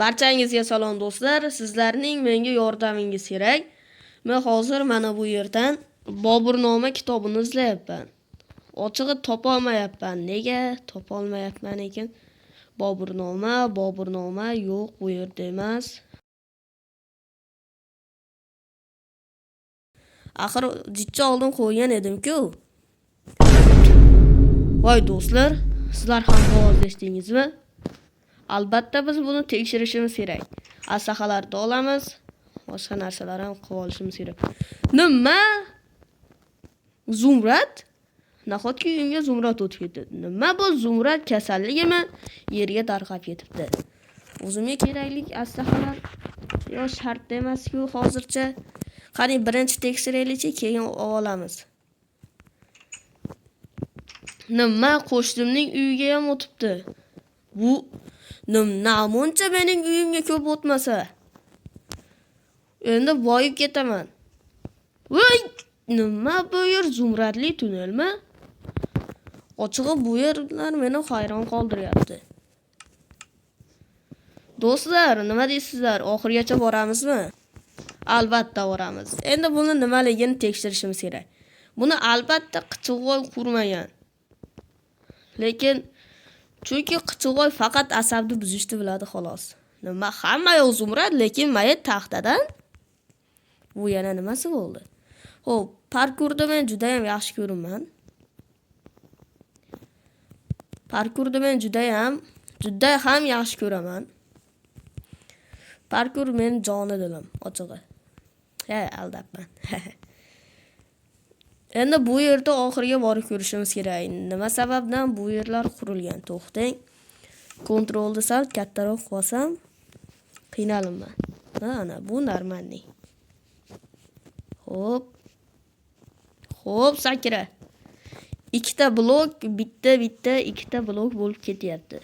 Barchangizga salom do'stlar. Sizlarning menga yordamingiz kerak. Men hozir mana bu yerdan Boburnoma kitobini izlayapman. Ochig'i topa olmayapman. Nega topa olmayapman ekan? Boburnoma yo'q, bu yerda emas. Axir jichcha oldin qo'ygan edim-ku. Voy do'stlar, sizlar ham ovoz eshitdingizmi? Albatta biz buni tekshirishimiz kerak. Asahalarni olamiz, boshqa narsalar ham qilib olishimiz kerak. Nima? Zumrad? Nahotki uyimga zumrad o'tib ketdi. Nima bu zumrad kasalligimi? Yerga tarqab ketibdi. O'zimga keraklik asahalar yo shart emas-ku hozircha. Qani birinchi tekshiraylikchi, keyin olamiz. Nima qo'shnimning uyiga ham o'tibdi. Bu namuncha mening uyimga ko'p o'tmasa. Endi boyib ketaman. Voy, nima bu yer zumradli tunnelmi? Ochig'i bu yerlar meni hayron qoldiryapti. Do'stlar, nima deysizlar? Oxirgacha boramizmi? Albatta boramiz. Endi buni nimaligini tekshirishimiz kerak. Buni albatta Qichig'voy qurmagan. Lekin chunki Qichig'voy faqat asabni buzishni biladi xolos. Nima hamma yo'q zumrad, lekin mayit taxtadan? Bu yana nimasi bo'ldi? Xo'p, parkurni men juda ham yaxshi ko'raman. Parkurni men juda ham yaxshi ko'raman. Parkur men joni dilim, ochig'i. Aldabman. Endi bu yerda oxirga borib ko'rishimiz kerak. Nima sababdan bu yerlar qurilgan? To'xtang. Kontrolni sal kattaroq qilsam qiynalmayman. Ana bu normalniy. Xo'p, sakra. Ikkita blok, bitta, ikkita blok bo'lib ketyapti.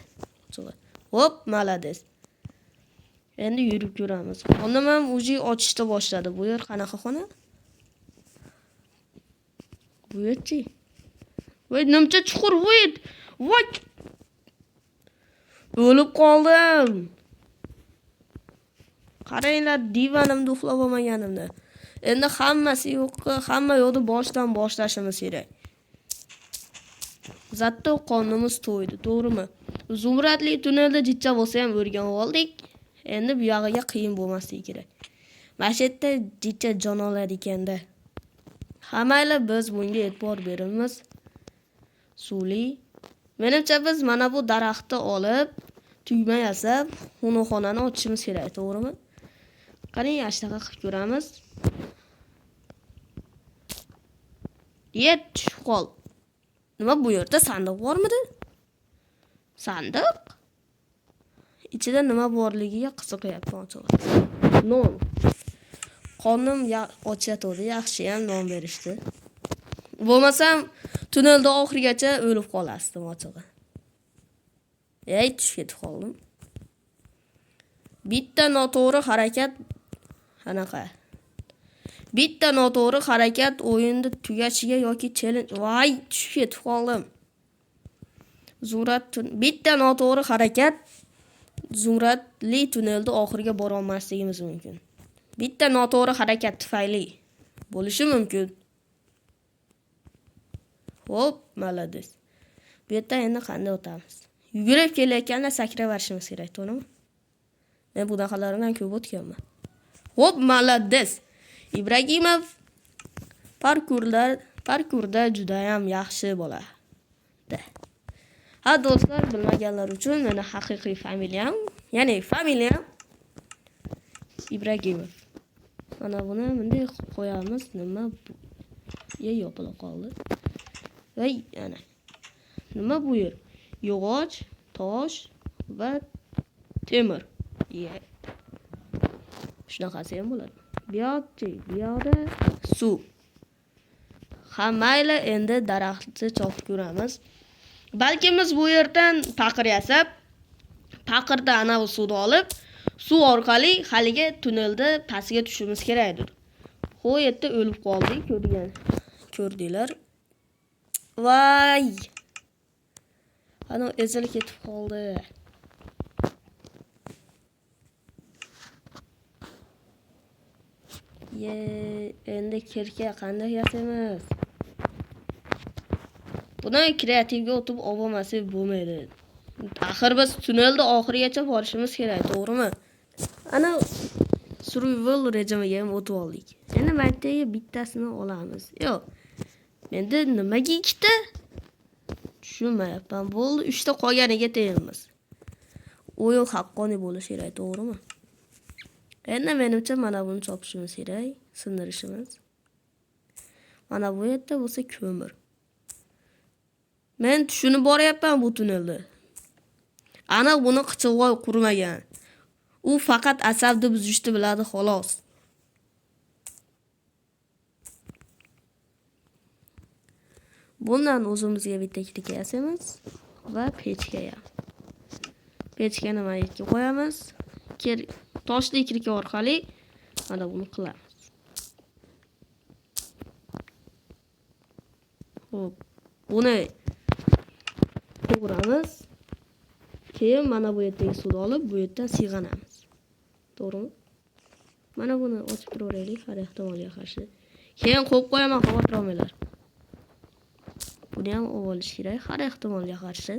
Xo'p, malades. Endi yurib ko'ramiz. Xonam ham uji ochishni boshladi. Bu yer qanaqa xona? Bu yerchi? Voy, nimcha chuqur, voy. O'lib qoldim. Qaranglar, divanimda uxlab olmaganimni. Endi hammasi yo'qqa, hamma yo'qni boshdan boshlashimiz kerak. Zatto qonimiz to'ydi, to'g'rimi? Zumradli tunnelda jichcha bo'lsa ham o'rganib oldik. Endi bu yog'iga qiyin bo'lmasligi kerak. Mashetta jichcha jon oladi ekanda. Hammaylar biz bunga e'tibor beramiz. Suli. Menimcha biz mana bu daraxtni olib, tugma yasab, xonani ochishimiz kerak, to'g'rimi? Qani ashtaqa qilib ko'ramiz. Tushib qol. Nima bu yerda sandiq bormidi? Sandiq? Ichida nima borligiga qiziqyapman ochig'i. Non. Qonim ochatadi, yaxshi ham non berishdi. Bo'lmasam tunnelda oxirigacha o'lib qolasdim ochig'i. Tushib ketib qoldim. Bitta noto'g'ri harakat o'yinni tugashiga yoki challenge. Voy, tushib ketib qoldim. Bitta noto'g'ri harakat Zumradli tunnelda oxiriga bora olmasligimiz mumkin. Bitta noto'g'ri harakat tufayli bo'lishi mumkin. Xo'p, malades. Bu yerda endi qanday o'tamiz? Yugurib kelayotganda sakrab varishimiz kerak, to'g'rimi? Men bunaqalardan ko'p o'tganman. Xo'p, malades. Ibragimov parkurda juda ham yaxshi bo'ladi. Ha do'stlar, bilmaganlar uchun meni haqiqiy familiyam Ibragimov. Mana buni bunday qo'yamiz. Nima bu? Yopilib qoldi. Voy, ana. Nima bu yer? Yog'och, tosh va temir. Shunaqasi ham bo'ladi. Bu yoqda suv. Hammayla endi daraxtni chopib ko'ramiz. Balki biz bu yerdan paqir yasab, paqirda ana bu suvni olib, suv orqali haliga tunnelda pastga tushishimiz kerakdir. Xo'p, yerda o'lib qoldik, ko'rdinglar. Voy. Ana ezilib ketib qoldi. Endi kirka qanday yasaymiz? Buni kreativga o'tib olmasak bo'lmaydi. Axir biz tunnelda oxirigacha borishimiz kerak, to'g'rimi? Ana survival rejimiga ham o'tib oldik. Endi maytaga bittasini olamiz. Yo'q. Endi nimaga ikkita? Tushunmayapman. Bo'ldi, 3 ta qolganiga tegamiz. O'yin haqqoniy bo'lishi kerak, to'g'rimi? Endi menimcha mana buni chopishimiz kerak, sindirishimiz. Mana bu yerda bo'lsa ko'mir. Men tushunib boryapman bu tunnelda. Ana buni qichig'voy qurmagan. U faqat asabni buzishni biladi xolos. Bundan o'zimizga bitta kirka yasaymiz va pechka ham. Pechkani mana yerga qo'yamiz. Toshli kirka orqali mana buni qilamiz. Xo'p, buni to'g'ramiz. Keyin mana bu yerdagi suvni olib, bu yerdan sig'anamiz. To'g'rimi? Mana buni ochib turaveraylik har ehtimolga qarshi. Keyin qo'yib qo'yaman, xavotir olmanglar. Buni ham olish kerak har ehtimolga qarshi.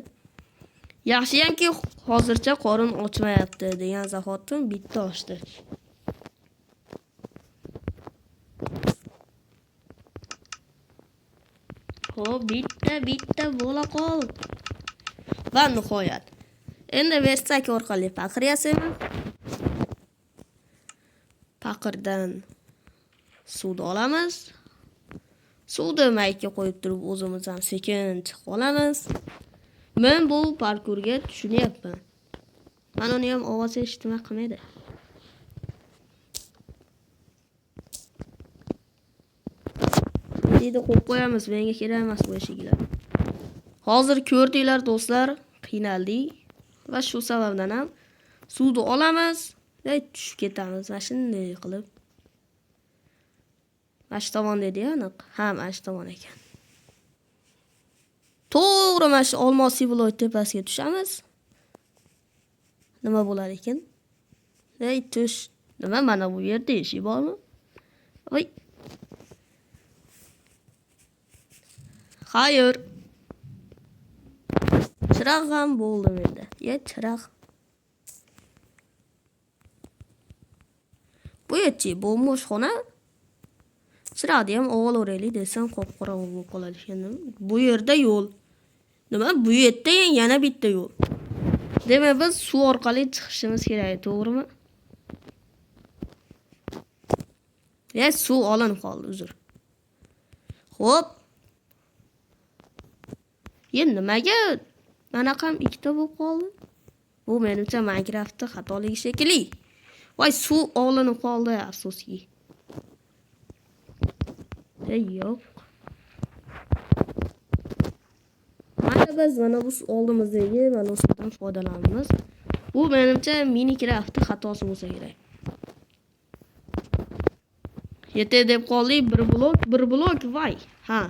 Yaxshiyamki hozircha qorin ochmayapti degan zahotim bitta ochdi. Xo'p, bitta bo'la qol. Va nihoyat. Endi versak orqali paqir yasayman. Paqirdan suvni olamiz. Suvni mayga qo'yib turib o'zimiz ham sekin chiqib olamiz. Men bu parkurga tushunyapman. Mana uni ham ovoz eshitma qilmaydi. Deydi qo'yib qo'yamiz, menga kerak emas bu eshiklar. Hozir ko'rdinglar do'stlar, qiynaldik va shu sababdan ham suvni olamiz va tushib ketamiz. Mana shunday qilib. Mana shu tomon dedi-ya, aniq. Ha, mana shu tomon ekan. To'g'ri mana shu olmosiy bloy tepasiga tushamiz. Nima bo'lar ekan? Ey, tush. Nima mana bu yerda eshik bormi? Voy. Hayır. Chiroq ham bo'ldi menda. Chiroq. Bu yerchi bo'mbo'sh xona. Chiroqni ham olaveraylik desam qop-qorong'i bo'lib qoladi ekan. Bu yerda yo'l. Nima? Bu yerda yana bitta yo'l. Demak, biz suv orqali chiqishimiz kerak, to'g'rimi? Suv olinib qoldi, uzr. Xo'p. Nimaga anaqa ham ikkita bo'lib qoldi? Bu menimcha Minecraftda xatoligi shekilli. Voy, suv olinib qoldi, afsuski. Yo'q. Mana biz mana bu oldimizdagi mana suvdan foydalanamiz. Bu menimcha Minecraft xatosi bo'lsa kerak. Yetay deb qoldik, bir blok, voy. Ha.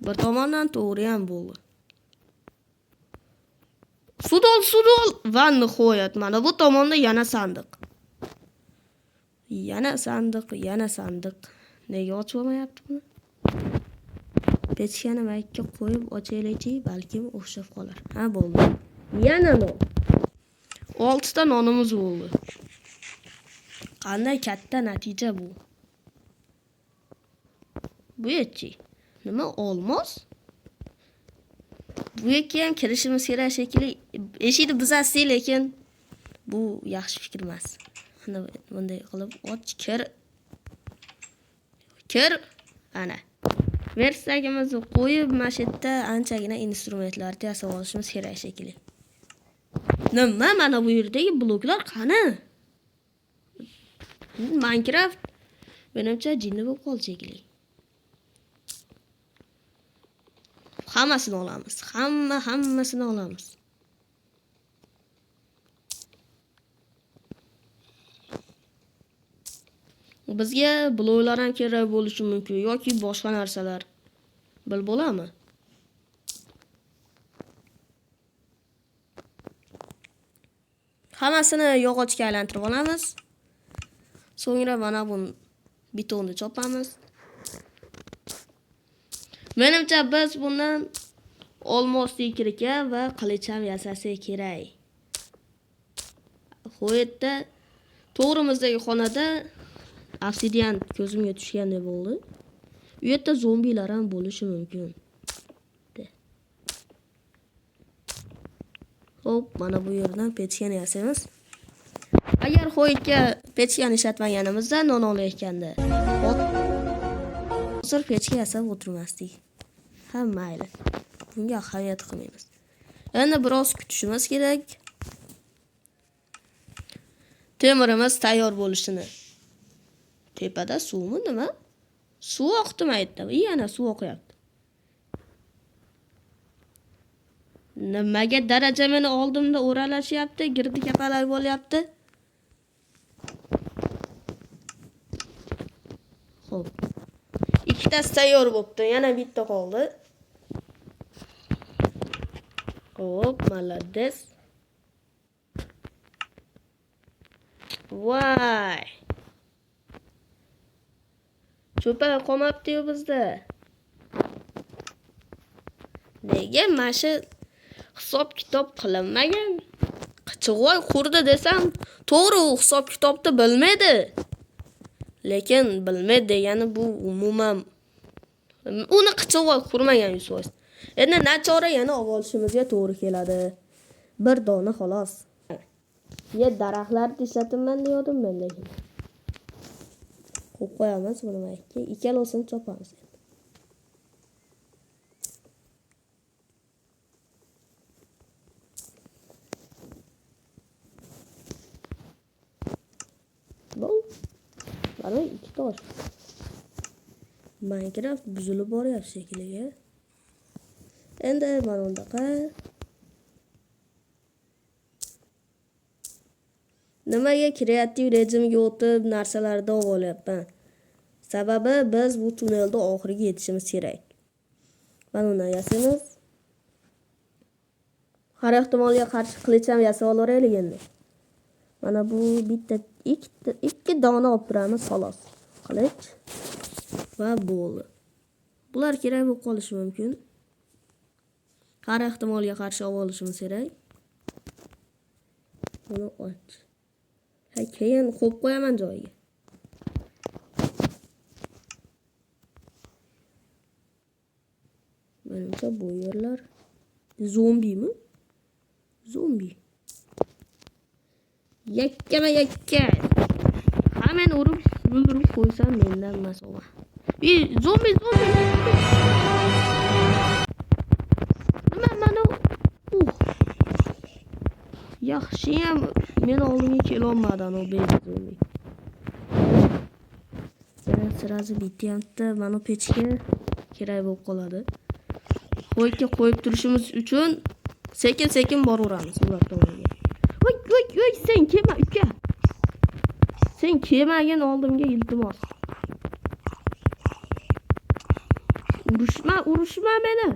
Bir tomondan to'g'ri ham bo'ldi. Sudol va nihoyat mana bu tomonda yana sandiq. Yana sandiq. Nega ochib olmayapti buni? Pechkani mayga qo'yib ochaylik, balkim o'xshab qolar. Ha, bo'ldi. Yana non. 6 ta nonimiz bo'ldi. Qanday katta natija bu. Bu yerchi. Nima olmos? Bu yerga ham kirishimiz kerak shekilli. Eshikni buzasiz, lekin bu yaxshi fikr emas. Bunday qilib och kir. Ana. Versagimizni qo'yib, mana shu yerda anchagina instrumentlarni yasab olishimiz kerak shekilli. Nima mana bu yerdagi bloklar qani? Minecraft menimcha jinni bo'lib qoldi shekilli. Hammasini olamiz. Hammasini olamiz. Bizga bloklar ham kerak bo'lishi mumkin yoki boshqa narsalar. Bil bo'ladimi? Hammasini yog'ochga aylantirib olamiz. So'ngra mana buni Betonni chopamiz. Menimcha biz bundan olmoslik kerak va qilich ham yasasak kerak. Xo'yatda to'g'rimizdagi xonada obsidian ko'zimga tushgandek bo'ldi. U yerda zombilar ham bo'lishi mumkin. Hop, mana bu yerdan pechkani yasaymiz. Agar xo'yatga pechkani ishlatmaganimizda non olayotganda, hozir pechka yasab o'tirmasdik. Ha, mayli. Bunga ahamiyat qilmaymiz. Endi biroz kutishimiz kerak. Temirimiz tayyor bo'lishini. Tepada suvmi nima? Suv oqdimi aytdim. Yana suv oqyapti. Nimaga daraja meni oldimda o'ralashyapti, girdi kapalak bo'lyapti? Xo'p. Ikkitasi tayyor bo'libdi, yana bitta qoldi. Xo'p, malades. Voy. Cho'pa qolmabdi-yu bizda. Nega mana hisob kitob qilinmagan? Qichig'voy qurdi desam, to'g'ri hisob kitobni bilmaydi. Lekin bilmaydi degani bu umuman uni qichig'voy qurmagan Yusuf. Endi nachora yana olib olishimizga to'g'ri keladi. Bir dona xolos. Yer daraxtlarni ishlatimman degandim men lekin. Qo'yib qo'yamiz buni mayga. Ikkalasini chopamiz. Bu mana ikki tosh. Minecraft buzilib boryapti shekilli. Endi mana bundaqa nimaga kreativ rejimga o'tib narsalarni olyapman? Sababi biz bu tunnelda oxiriga yetishimiz kerak. Mana uni yasaymiz. Har ehtimolga qarshi qilich ham yasab olaraylik endi. Mana bu bitta ikki dona olib turamiz xolos. Qilich va bo'ldi. Bular kerak bo'lib qolishi mumkin. Har ehtimolga qarshi olib olishimiz kerak. Buni och. Keyin qo'yib qo'yaman joyiga. Menimcha bu yerlar zombimi? Zombi. Yakka. Hemen urib qo'ysam mendan emas o'g'a. Zombi. Nima mana? Yaxshiyam men oldimga kela olmadim o bezombi. Sirazi bityapti. Mana pechga kerak bo'lib qoladi. Qo'yga qo'yib turishimiz uchun sekin boraveramiz ular tomonga. Voy, sen kelma uka. Sen kelmagin oldimga iltimos. Urushma meni.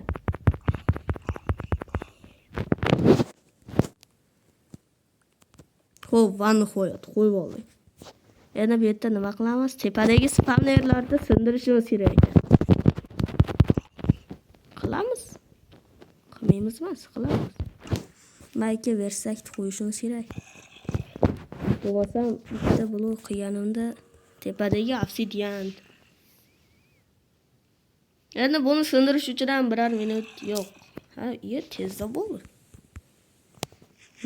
Xo'p, vanni qo'yib oldik. Endi bu yerda nima qilamiz? Tepadagi spawnerlarni sindirishimiz kerak ekan. Qilamiz. Qilmaymiz emas, qilamiz. Mayga versak qo'yishimiz kerak. Bo'lmasam bitta blok qilganimda tepadagi obsidian. Endi buni sindirish uchun ham birar minut yo'q. Ha, tezda bo'ldi.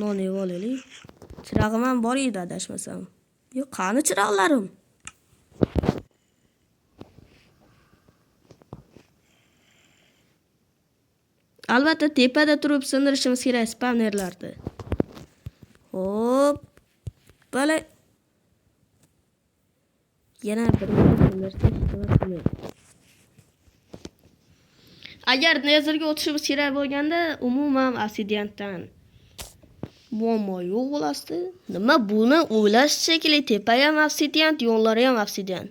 Non yeb olaylik. Chirog'im ham bor edi adashmasam. Yo'q, qani chiroqlarim? Albatta tepada turib sindirishimiz kerak spawnerlarni. Hop. Bale. Yana bir sindirsak qilmaydi. Agar nezerga o'tishimiz kerak bo'lganda, umuman obsidiandan muammo yo'q bo'lasdi. Nima buni o'ylash shekilli, tepa ham obsidian, yo'llari ham obsidian.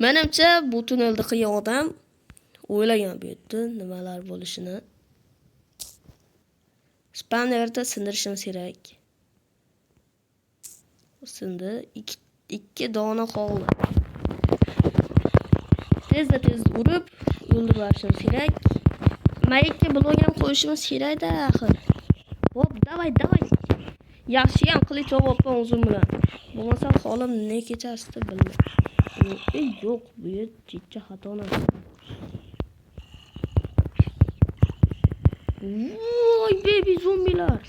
Menimcha bu tunnelni qilgan odam o'ylagan bu yerda nimalar bo'lishini. Spawnerda sindirishimiz kerak. Sindi ikki dona qoldi. tezda urib o'ldirishimiz kerak. Mayakka blok ham qo'yishimiz kerak-da axir. Hop, davay. Yaxshi ham qilich olibman o'zim bilan. Bo'lmasa holim ne kechasida bilmayman. Yo'q, bu yer jichcha xatona. Voy, baby zombilar.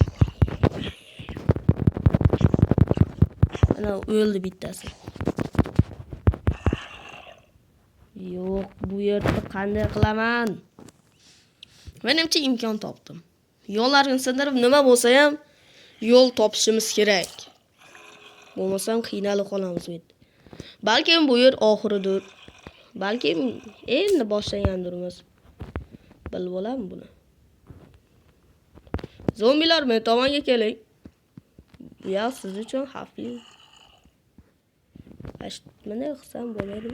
Ana o'ldi bittasi. Yo'q, bu yerda qanday qilaman? Menimcha imkon topdim. Yo'llarni sindirib nima bo'lsa ham yo'l topishimiz kerak. Bo'lmasam qiynalib qolamiz bu yerda. Balkim bu yer oxiridir. Balkim endi boshlagandirmiz. Bilib olammi buni? Zombilar men tomonga keling. Bu yer siz uchun xavfli. Mana qilsam bo'ladi.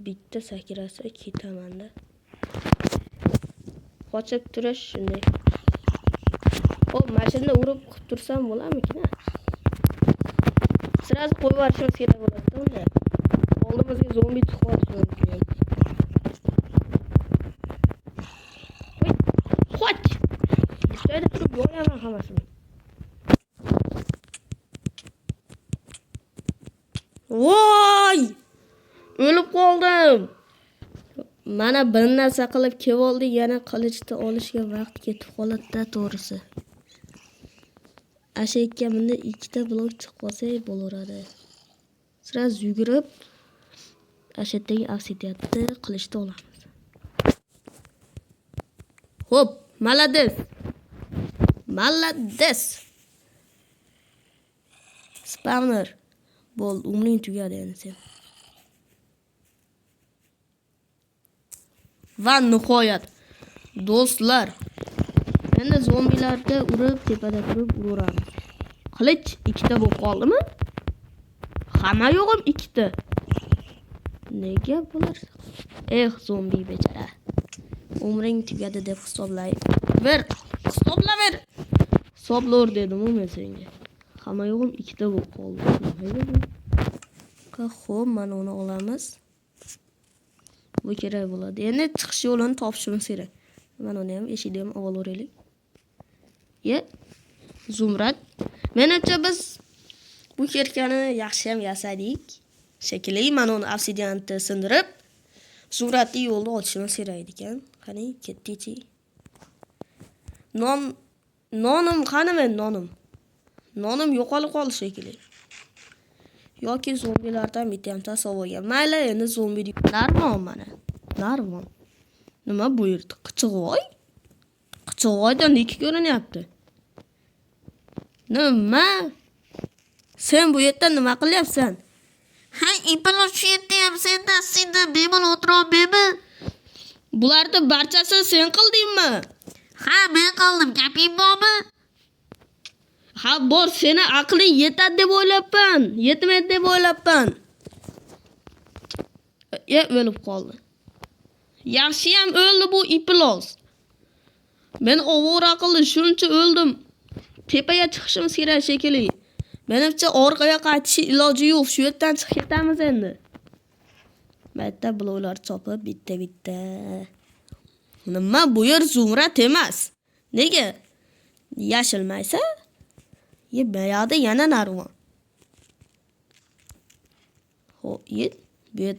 Bitta sakrasa ketaman-da. Qochib turish shunday. Hop, mashinani urib qilib tursam bo'larmikin? Sirasi qo'yib yuborishimiz kerak bo'ladi unda. Oldimizga zombi chiqib qolishi mumkin. Qoch! Joyda turib yo'laman hammasini. Voy! O'lib qoldim. Mana bir narsa qilib keldi, yana qilichni olishga vaqt ketib qoladi-da to'g'risi. Ashakka bunda ikkita blok chiqib qolsa bo'laveradi. Siraz yugurib ashatdagi obsidianni qilichni olamiz. Hop, malades. Spawner. Bo'l, umring tugadi endi sen. Va nihoyat do'stlar, endi zombilarga urib tepada turib uraveramiz. Qilich ikkita bo'lib qoldimi? Hamma yo'g'im ikkita. Nega bular? Zombi bechara. Umring tugadi deb hisoblayver. Hisoblor dedim men senga. Hamma yo'g'im ikkita bo'lib qoldi. Xo'p, mana uni olamiz. Bu kerak bo'ladi. Endi chiqish yo'lini topishimiz kerak. Mana uni ham eshikni ham olaveraylik. Zumrad. Menimcha biz bu kerkani yaxshi ham yasadik. Shekilli mana uni obsidianni sindirib, zumradni yo'lni ochishimiz kerak ekan. Qani, ketdik-chi. Nonim qani men nonim? Nonim yo'qolib qoldi shekilli. Yoki zombilardan bitta ham tasavvurga. Mayli, endi zombi narvon mana. Narvon. Nima bu yerda? Qichig'voy? Qichig'voydan ikki ko'rinyapti. Nima? Sen bu yerda nima qilyapsan? Hay, ipalo shu yerda ham senda aslida bemal o'tirolmaymi? Bularni barchasini sen qildingmi? Ha, men qildim. Gaping bormi? Ha, bor, seni aqling yetadi deb o'ylabman. Yetmaydi deb o'ylabman. O'lib qoldi. Yaxshi ham o'ldi bu iplos. Men ovora qildi, shuncha o'ldim. Tepaga chiqishimiz kerak shekilli. Menimcha orqaga qaytish iloji yo'q. Shu yerdan chiqib ketamiz endi. Bitta bloklar chopib bitta. Nima bu yer zumrad emas? Nega? Yashilmaysa? Buyoqda yana narvon. Xo'p, bu yer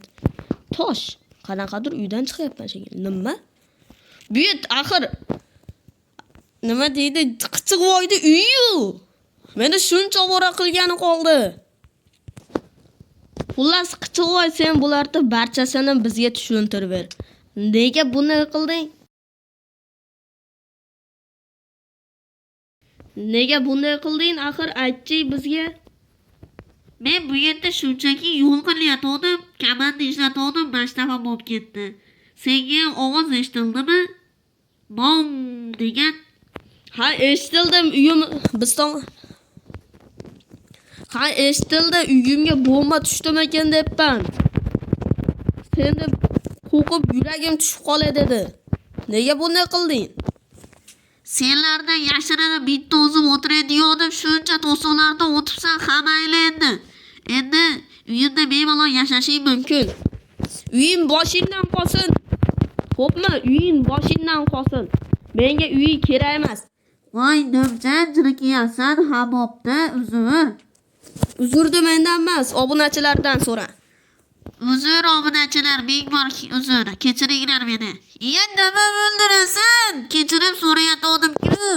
tosh. Qanaqadir uydan chiqyapman shekilli. Nima? Bu yer axir nima deydi? Qichig'voyda uyi-yu. Meni shuncha ovora qilgani qoldi. Xullas, Qichig'voy, sen bularni barchasini bizga tushuntirib ber. Nega buni qilding? Nega bunday qilding? Axir aytchi bizga. Men bu yerda shunchaki yo'l qilyotgandim, komanda ishlatgandim, mashtafa bo'lib ketdi. Senga ham ovoz eshitildimi? Bom degan. Ha, eshitildim. Eshitildi. Uyimga bomba tushdimi ekan debman. Seni qo'rqib yuragim tushib qoladi dedi. Nega bunday qilding? Senlardan yashirinib bitta o'zim o'tiradigandim, shuncha to'siqlardan o'tibsan hammanglar endi. Endi Uyimda bemalol yashashing mumkin. Uying boshingdan qolsin. Xo'pmi? Uying boshingdan qolsin. Menga uy kerak emas. Voy nimjon jirkiyapsan habobda uzr. Uzrni mendan emas, obunachilardan so'ra. Uzr obunachilar, ming bor uzr. Kechiringlar meni. Ya nima o'ldirasan? Kechirim so'rayotgandim-ku.